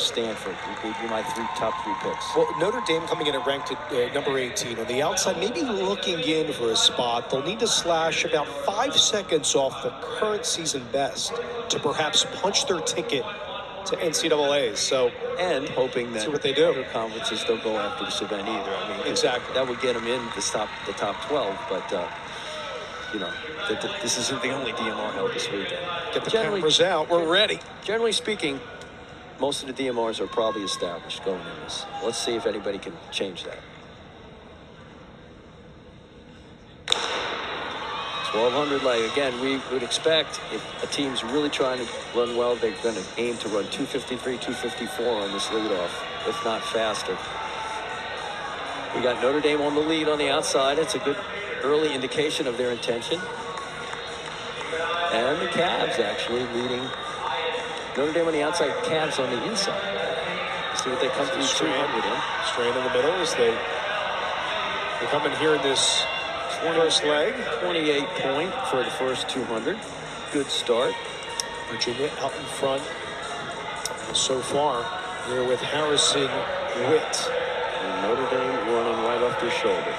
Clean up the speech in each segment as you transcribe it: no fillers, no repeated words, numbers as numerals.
Stanford. Would be my top three picks. Well, Notre Dame coming in at ranked at number 18. On the outside, maybe looking in for a spot. They'll need to slash about 5 seconds off the current season best to perhaps punch their ticket to NCAA. So, and hoping that see what they do. Other conferences don't go after this event either. I mean, exactly. That would get them in the top 12, but you know, this isn't the only DMR held this weekend. Get the cameras out. We're ready. Generally speaking, most of the DMRs are probably established going in this. Let's see if anybody can change that. 1200 leg. Again, we would expect if a team's really trying to run well, they're going to aim to run 253, 254 on this leadoff, if not faster. We got Notre Dame on the lead on the outside. It's a good early indication of their intention. And the Cavs actually leading Notre Dame on the outside, Cavs on the inside. See what they come through. Strand in the middle as they come in here in this first leg. 28 point for the first 200. Good start. Virginia out in front so far here with Harrison, Witt. And Notre Dame running right off their shoulder.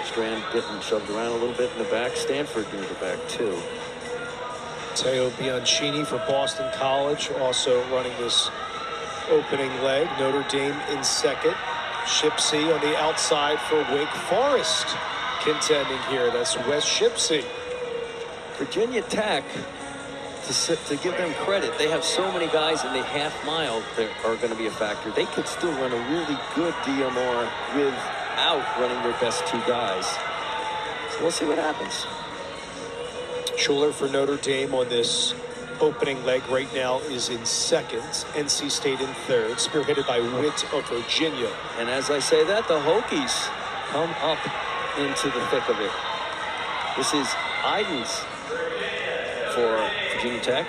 Strand getting shoved around a little bit in the back. Stanford near the back too. Teo Bianchini for Boston College also running this opening leg. Notre Dame in second. Shipsey on the outside for Wake Forest contending here. That's Wes Shipsey. Virginia Tech, to give them credit, they have so many guys in the half mile that are going to be a factor. They could still run a really good DMR without running their best two guys. So we'll see what happens. Schuler for Notre Dame on this opening leg right now is in second. NC State in third, spearheaded by Witt of Virginia. And as I say that, the Hokies come up into the thick of it. This is Idens for Virginia Tech.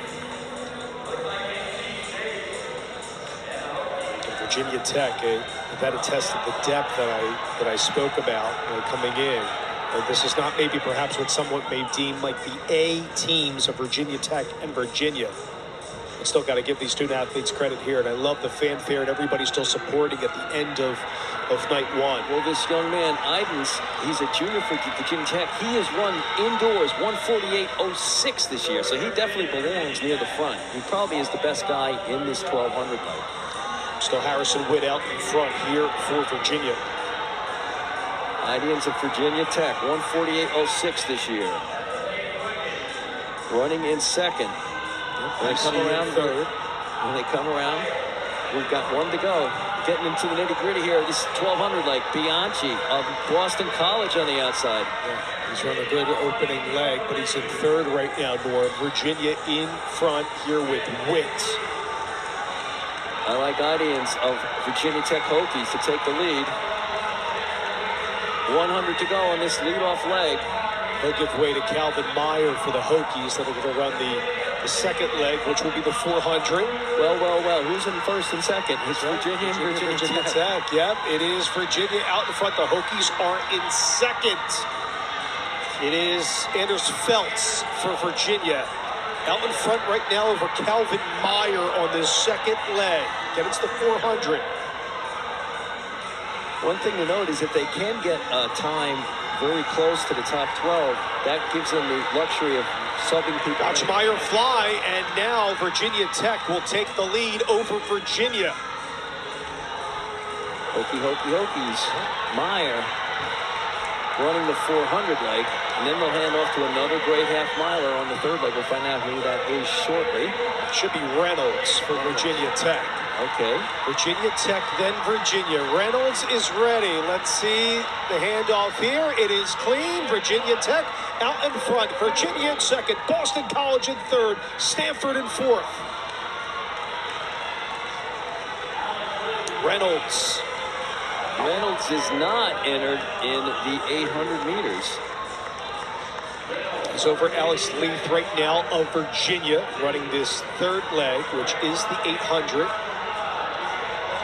Virginia Tech, that attested the depth that I spoke about coming in. This is not maybe perhaps what someone may deem like the A teams of Virginia Tech and Virginia. I still got to give these student athletes credit here, and I love the fanfare and everybody still supporting at the end of night one. Well, this young man, Idens, he's a junior for Virginia Tech. He has run indoors 148.06 this year, so he definitely belongs near the front. He probably is the best guy in this 1200 night. Still Harrison Witt out in front here for Virginia. Idens of Virginia Tech, 148.06 this year. Running in second. When they come around third. When they come around, we've got one to go. Getting into the nitty-gritty here. This is 1200 like Bianchi of Boston College on the outside. Yeah, he's run a good opening leg, but he's in third right now, Norm. Virginia in front here with Witt. I like Idens of Virginia Tech Hokies to take the lead. 100 to go on this leadoff leg. They'll give way to Calvin Meyer for the Hokies that are going to run the second leg, which will be the 400. Well. Who's in first and second? It's Virginia Tech. Yep, it is Virginia out in front. The Hokies are in second. It is Anders Feltz for Virginia. Out in front right now over Calvin Meyer on this second leg. Again, it's the 400. One thing to note is if they can get a time very close to the top 12, that gives them the luxury of subbing people. Watch Meyer fly, and now Virginia Tech will take the lead over Virginia. Hokies. Meyer running the 400 leg, and then they'll hand off to another great half miler on the third leg. We'll find out who that is shortly. It should be Reynolds for Virginia Tech. Okay. Virginia Tech, then Virginia. Reynolds is ready. Let's see the handoff here. It is clean. Virginia Tech out in front. Virginia in second. Boston College in third. Stanford in fourth. Reynolds. Reynolds is not entered in the 800 meters. He's over Alex Leith right now of Virginia, running this third leg, which is the 800.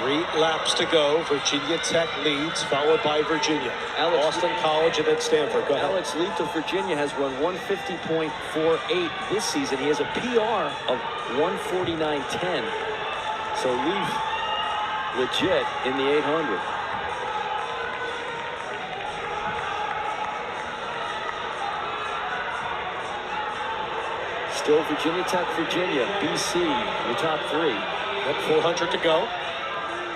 3 laps to go. Virginia Tech leads, followed by Virginia. Boston College and then Stanford. Go ahead. Alex Leith of Virginia has run 150.48 this season. He has a PR of 149.10. So Leaf legit in the 800. Still Virginia Tech, Virginia, BC, the top three. Got 400 to go.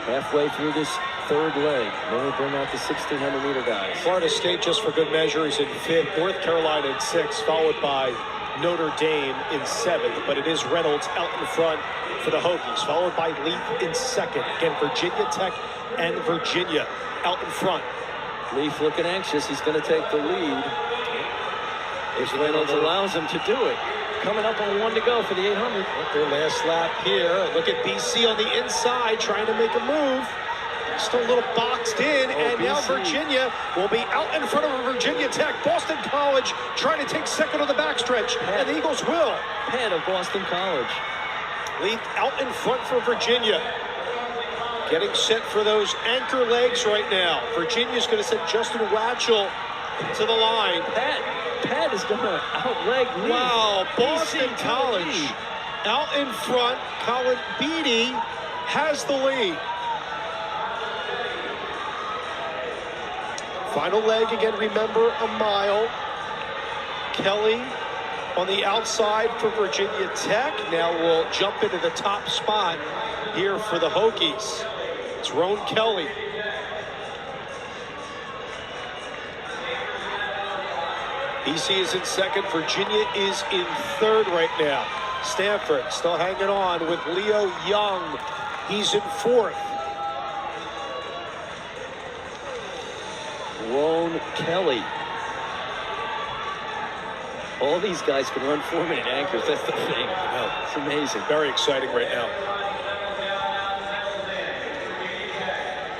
Halfway through this third leg. Then we bring out the 1,600-meter guys. Florida State, just for good measure, is in 5th. North Carolina in 6th, followed by Notre Dame in 7th. But it is Reynolds out in front for the Hokies, followed by Leaf in 2nd. Again, Virginia Tech and Virginia out in front. Leaf looking anxious. He's going to take the lead. If Reynolds allows him to do it. Coming up on 1 to go for the 800. Their last lap here. Look at BC on the inside trying to make a move. Still a little boxed in, and now Virginia will be out in front of Virginia Tech. Boston College trying to take second on the backstretch, and the Eagles will. Head of Boston College. Leaf out in front for Virginia. Getting set for those anchor legs right now. Virginia's going to send Justin Watchell to the line. Pat is going to outleg Leaf. Wow, Boston College out in front. Colin Beatty has the lead. Final leg again, remember, a mile. Kelly on the outside for Virginia Tech. Now we'll jump into the top spot here for the Hokies. It's Roan Kelly. BC is in 2nd. Virginia is in 3rd right now. Stanford still hanging on with Leo Young. He's in 4th. Roan Kelly. All these guys can run 4-minute anchors. That's the thing. It's amazing. Very exciting right now.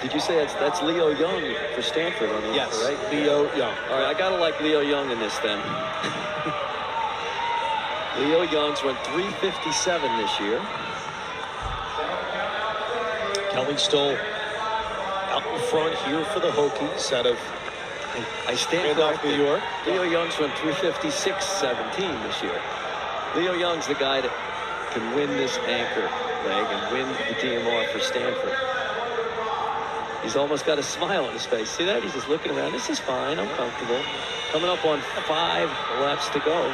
Did you say that's Leo Young for Stanford on the Yes, right? Leo Young. All right, I gotta like Leo Young in this then. Leo Young's went 3:57 this year. Kelly still out in front here for the Hokies out of I stand Randolph, New York. Leo Young's went 3:56.17 this year. Leo Young's the guy that can win this anchor leg and win the DMR for Stanford. He's almost got a smile on his face. See that? He's just looking around. This is fine. I'm comfortable. Coming up on 5 laps to go.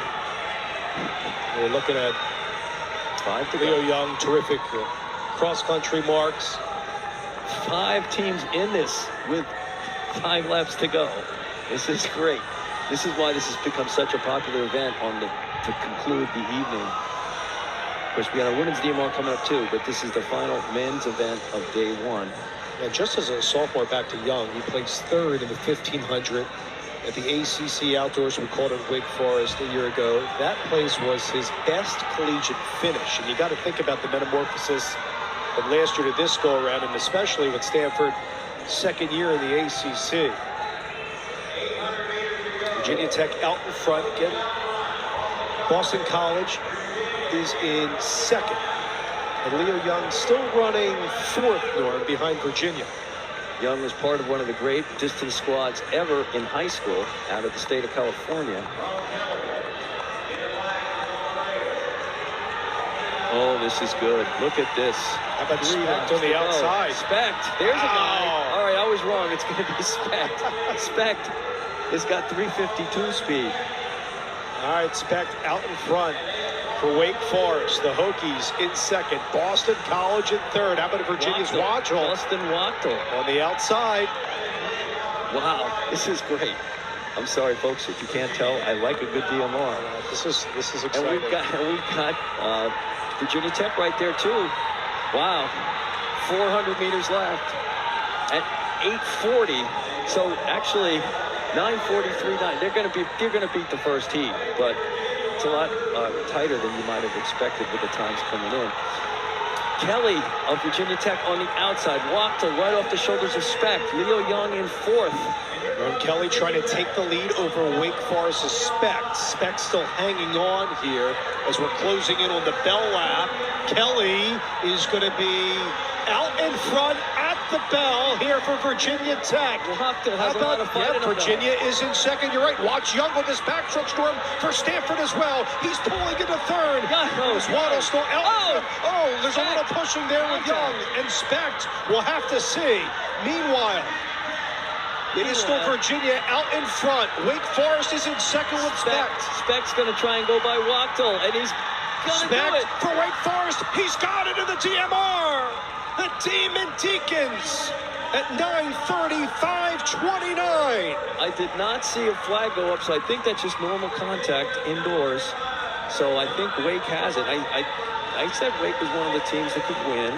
We're looking at 5 to Leo go. Young, terrific cross-country marks. 5 teams in this with 5 laps to go. This is great. This is why this has become such a popular event to conclude the evening. Of course, we got our women's DMR coming up too, but this is the final men's event of day 1. And just as a sophomore, back to Young, he placed 3rd in the 1500 at the ACC Outdoors. We called it Wake Forest a year ago. That place was his best collegiate finish. And you got to think about the metamorphosis from last year to this go around, and especially with Stanford, 2nd year in the ACC. Virginia Tech out in front again. Boston College is in 2nd. And Leo Young still running 4th, Norm, behind Virginia. Young was part of one of the great distance squads ever in high school out of the state of California. Oh, this is good. Look at this. How about Specht on the outside? Specht. There's a guy. Oh. All right, I was wrong. It's going to be Specht. Specht has got 3:52 speed. All right, Specht out in front for Wake Forest. The Hokies in 2nd. Boston College in 3rd. How about Virginia's Watchell? Boston Watchell. On the outside. Wow, this is great. I'm sorry, folks, if you can't tell, I like a good DMR. This is exciting. And we've got Virginia Tech right there too. Wow, 400 meters left at 8:40. So actually, 9:43.9. They're going to beat the first heat, but it's a lot tighter than you might have expected with the times coming in. Kelly of Virginia Tech on the outside. Watchell right off the shoulders of Specht. Leo Young in 4th. Ron Kelly trying to take the lead over Wake Forest's Speck. Speck still hanging on here as we're closing in on the bell lap. Kelly is going to be out in front at the bell here for Virginia Tech. Wachter has a lot of fight in him. Virginia is in second. You're right. Watch Young with this backstroke storm for Stanford as well. He's pulling into third. There's Waddle still out. There's a little pushing there with Young. And Specht, we'll have to see. Meanwhile, it is still Virginia out in front. Wake Forest is in second with Specht. Specht's going to try and go by Wachtel, and he's going to do it. For Wake Forest, he's got it in the DMR. The Demon Deacons at 9:30, 5:29. I did not see a flag go up, so I think that's just normal contact indoors. So I think Wake has it. I said Wake was one of the teams that could win.